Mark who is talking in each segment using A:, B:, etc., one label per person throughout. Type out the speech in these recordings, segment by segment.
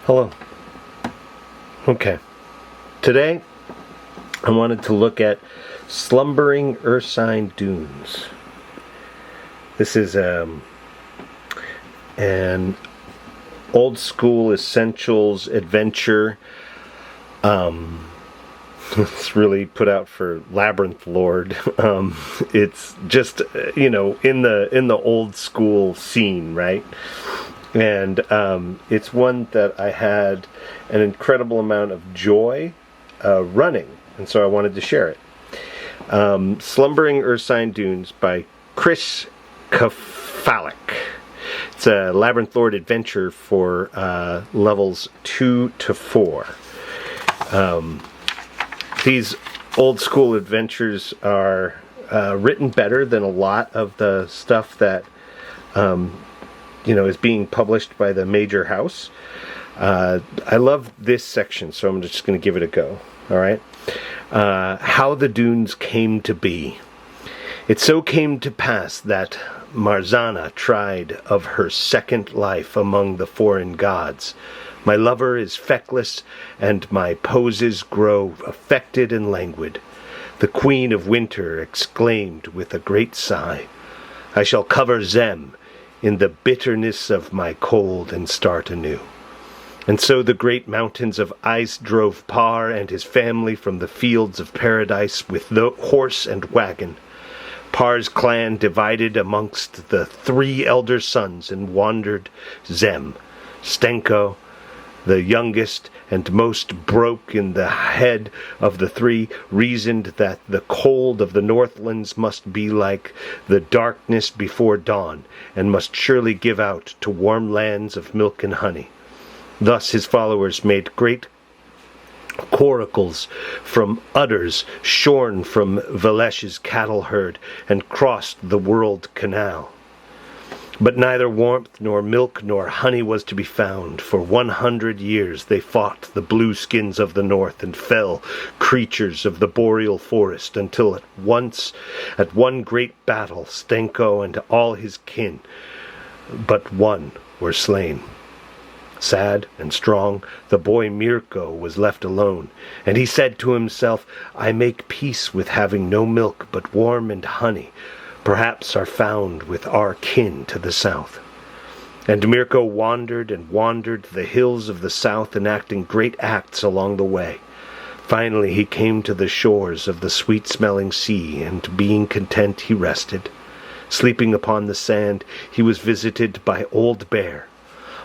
A: Hello. Okay. Today, I wanted to look at Slumbering Ursine Dunes. This is an old school essentials adventure. It's really put out for Labyrinth Lord. It's just in the old school scene, right? And it's one that I had an incredible amount of joy running, and so I wanted to share it. Slumbering Ursine Dunes by Kutalik. It's a Labyrinth Lord adventure for levels 2 to 4. These old school adventures are written better than a lot of the stuff that is being published by the major house. I love this section, so I'm just going to give it a go. All right. How the Dunes came to be. It so came to pass that Marzana tried of her second life among the foreign gods. My lover is feckless, and my poses grow affected and languid. The Queen of Winter exclaimed with a great sigh, I shall cover Zem in the bitterness of my cold and start anew. And so the great mountains of ice drove Par and his family from the fields of paradise with the horse and wagon. Par's clan divided amongst the 3 elder sons and wandered Zem. Stenko, the youngest and most broke in the head of the 3, reasoned that the cold of the Northlands must be like the darkness before dawn, and must surely give out to warm lands of milk and honey. Thus his followers made great coracles from udders shorn from Velesh's cattle herd, and crossed the world canal. But neither warmth nor milk nor honey was to be found. For 100 years they fought the blueskins of the north and fell creatures of the boreal forest, until at one great battle Stenko and all his kin but one were slain. Sad and strong, the boy Mirko was left alone, and he said to himself, I make peace with having no milk, but warm and honey perhaps are found with our kin to the south. And Mirko wandered and wandered the hills of the south, enacting great acts along the way. Finally he came to the shores of the sweet-smelling sea, and being content he rested. Sleeping upon the sand, he was visited by Old Bear.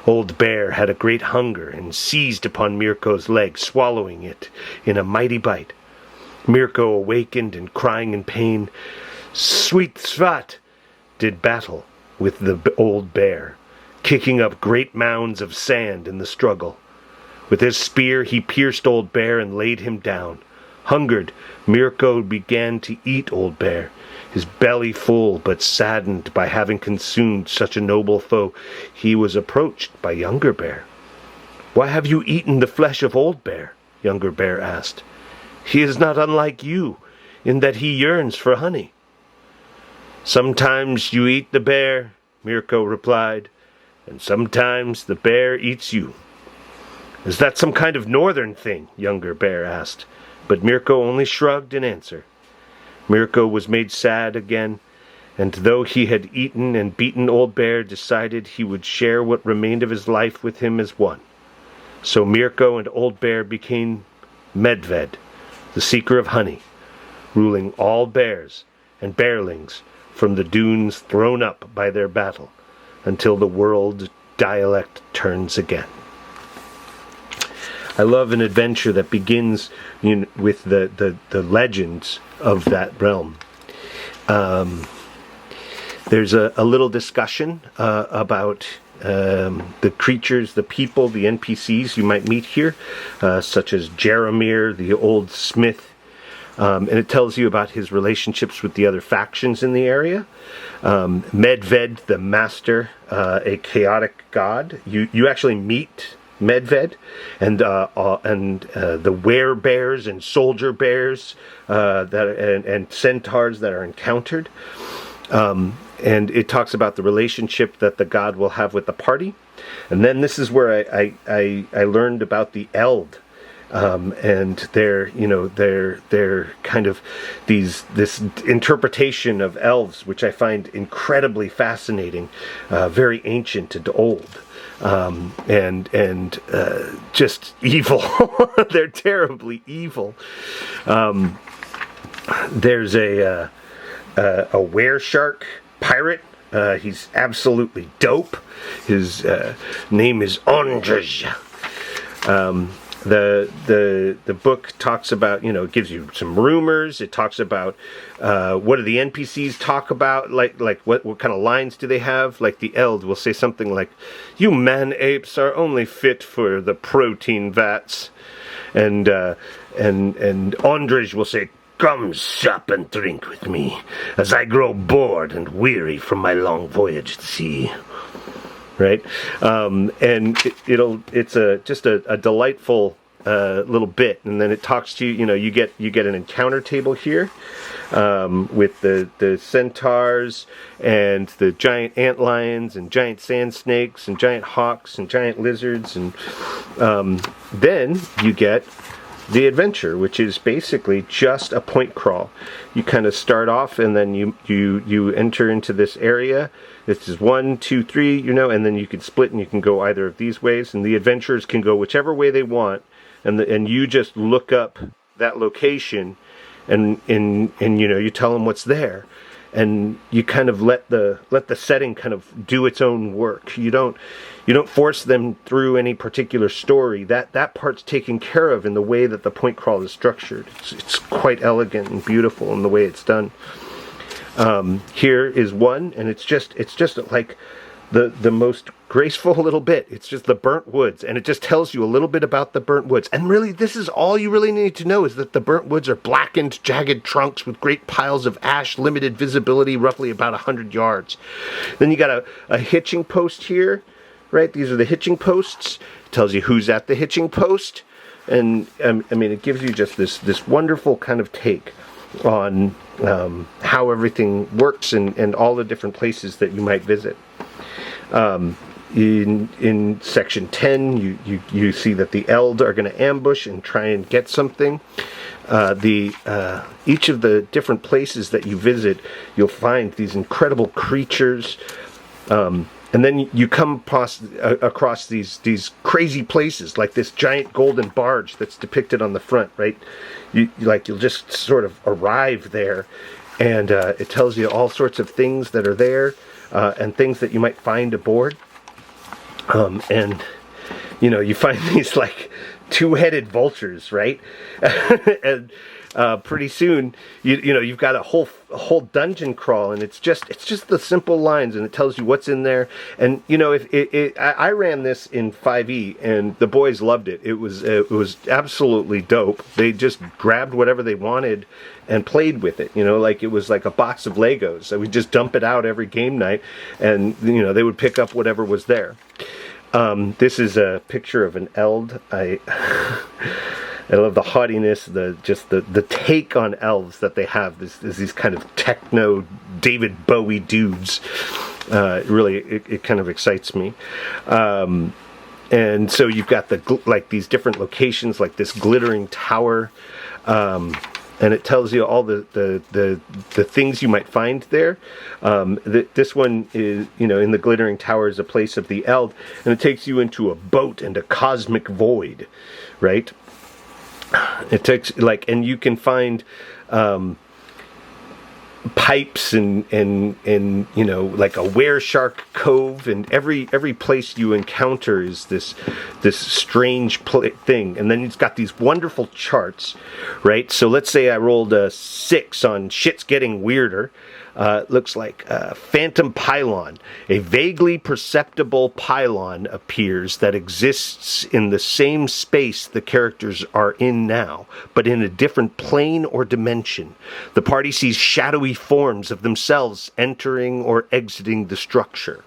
A: Old Bear had a great hunger, and seized upon Mirko's leg, swallowing it in a mighty bite. Mirko awakened, and crying in pain, Sweet Svat, did battle with the Old Bear, kicking up great mounds of sand in the struggle. With his spear he pierced Old Bear and laid him down. Hungered, Mirko began to eat Old Bear, his belly full but saddened by having consumed such a noble foe. He was approached by Younger Bear. Why have you eaten the flesh of Old Bear? Younger Bear asked. He is not unlike you, in that he yearns for honey. Sometimes you eat the bear, Mirko replied, and sometimes the bear eats you. Is that some kind of northern thing? Younger Bear asked, but Mirko only shrugged in answer. Mirko was made sad again, and though he had eaten and beaten Old Bear, decided he would share what remained of his life with him as one. So Mirko and Old Bear became Medved, the seeker of honey, ruling all bears and bearlings from the dunes thrown up by their battle, until the world dialect turns again. I love an adventure that begins with the legends of that realm. There's a little discussion about the creatures, the people, the NPCs you might meet here, such as Jeremir, the old smith, and it tells you about his relationships with the other factions in the area. Medved, the master, a chaotic god. You actually meet Medved, and the werebears and soldier bears and centaurs that are encountered. and it talks about the relationship that the god will have with the party. And then this is where I learned about the Eld. And they're kind of this interpretation of elves, which I find incredibly fascinating, very ancient and old, and just evil. They're terribly evil. There's a were-shark pirate. He's absolutely dope. His name is Andrej. The book talks about, it gives you some rumors. It talks about what do the NPCs talk about, like what kind of lines do they have? Like the Eld will say something like, "You man-apes are only fit for the protein vats," and Andrej will say, "Come sup and drink with me, as I grow bored and weary from my long voyage at sea." Right, and it's just a delightful little bit, and then it talks to you. You get an encounter table here with the centaurs and the giant antlions and giant sand snakes and giant hawks and giant lizards, and then you get the adventure, which is basically just a point crawl. You kind of start off, and then you enter into this area. This is 1, 2, 3, and then you can split, and you can go either of these ways, and the adventurers can go whichever way they want, and you just look up that location, and you tell them what's there, and you kind of let the setting kind of do its own work. You don't force them through any particular story. That part's taken care of in the way that the point crawl is structured. It's quite elegant and beautiful in the way it's done. Here is one, and it's just like the most graceful little bit. It's just the burnt woods, and it just tells you a little bit about the burnt woods. And really, this is all you really need to know, is that the burnt woods are blackened, jagged trunks with great piles of ash, limited visibility, roughly about 100 yards. Then you got a hitching post here, right? These are the hitching posts. It tells you who's at the hitching post, and it gives you just this wonderful kind of take on how everything works and all the different places that you might visit. In section 10, you see that the Eld are going to ambush and try and get something. Each of the different places that you visit, you'll find these incredible creatures. And then you come across these crazy places, like this giant golden barge that's depicted on the front, right? You'll just sort of arrive there, and it tells you all sorts of things that are there, and things that you might find aboard. And you find these like two-headed vultures, right? And pretty soon, you've got a whole dungeon crawl, and it's just the simple lines, and it tells you what's in there. And I ran this in 5e, and the boys loved it. It was absolutely dope. They just grabbed whatever they wanted and played with it. Like it was like a box of Legos. So we just dump it out every game night, and they would pick up whatever was there. This is a picture of an Eld. I love the haughtiness, the take on elves that they have. These kind of techno David Bowie dudes. It kind of excites me. And so you've got these different locations, like this glittering tower, and it tells you all the things you might find there. This one is, in the glittering tower is a place of the Eld, and it takes you into a boat and a cosmic void, right? It takes and you can find pipes and like a were-shark cove, and every place you encounter is this strange thing. And then it's got these wonderful charts, right? So let's say I rolled a 6 on shit's getting weirder. Looks like a phantom pylon. A vaguely perceptible pylon appears that exists in the same space the characters are in now, but in a different plane or dimension. The party sees shadowy forms of themselves entering or exiting the structure,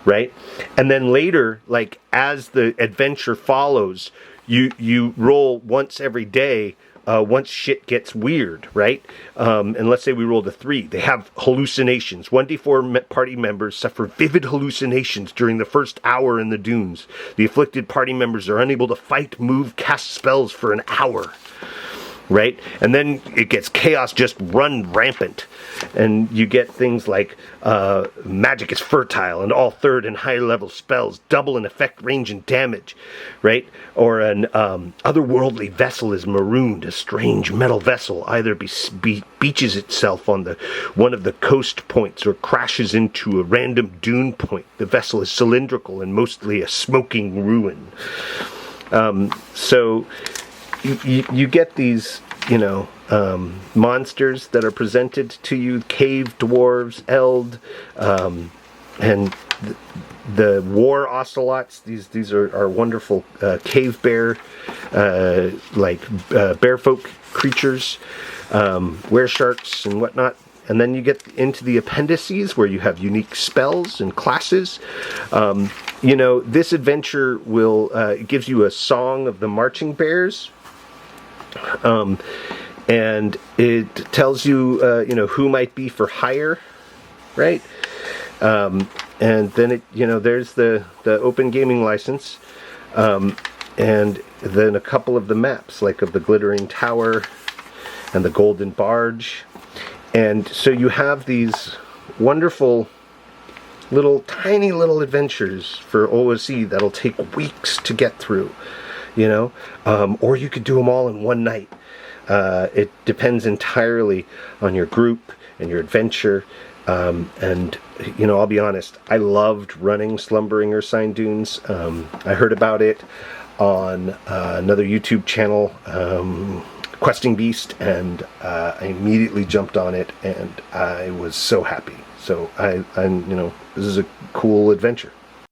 A: right? And then later, like as the adventure follows, you roll once every day once shit gets weird, right? And let's say we rolled a 3. They have hallucinations. 1d4 party members suffer vivid hallucinations during the first hour in the dunes. The afflicted party members are unable to fight, move, cast spells for an hour. Right? And then it gets chaos just run rampant. And you get things like magic is fertile and all third and higher level spells double in effect, range, and damage. Right? Or an otherworldly vessel is marooned. A strange metal vessel either beaches itself on one of the coast points or crashes into a random dune point. The vessel is cylindrical and mostly a smoking ruin. So you get these, monsters that are presented to you: cave dwarves, eld, and the war ocelots. These are wonderful cave bear, bearfolk creatures, were sharks and whatnot. And then you get into the appendices where you have unique spells and classes. This adventure it gives you a song of the marching bears. And it tells you, who might be for hire, right? And then there's the open gaming license, and then a couple of the maps, like of the Glittering Tower and the Golden Barge. And so you have these wonderful tiny little adventures for OSE that'll take weeks to get through. Or you could do them all in one night. It depends entirely on your group and your adventure. And I'll be honest, I loved running Slumbering Ursine Dunes. I heard about it on another YouTube channel, Questing Beast, and I immediately jumped on it, and I was so happy. So this is a cool adventure.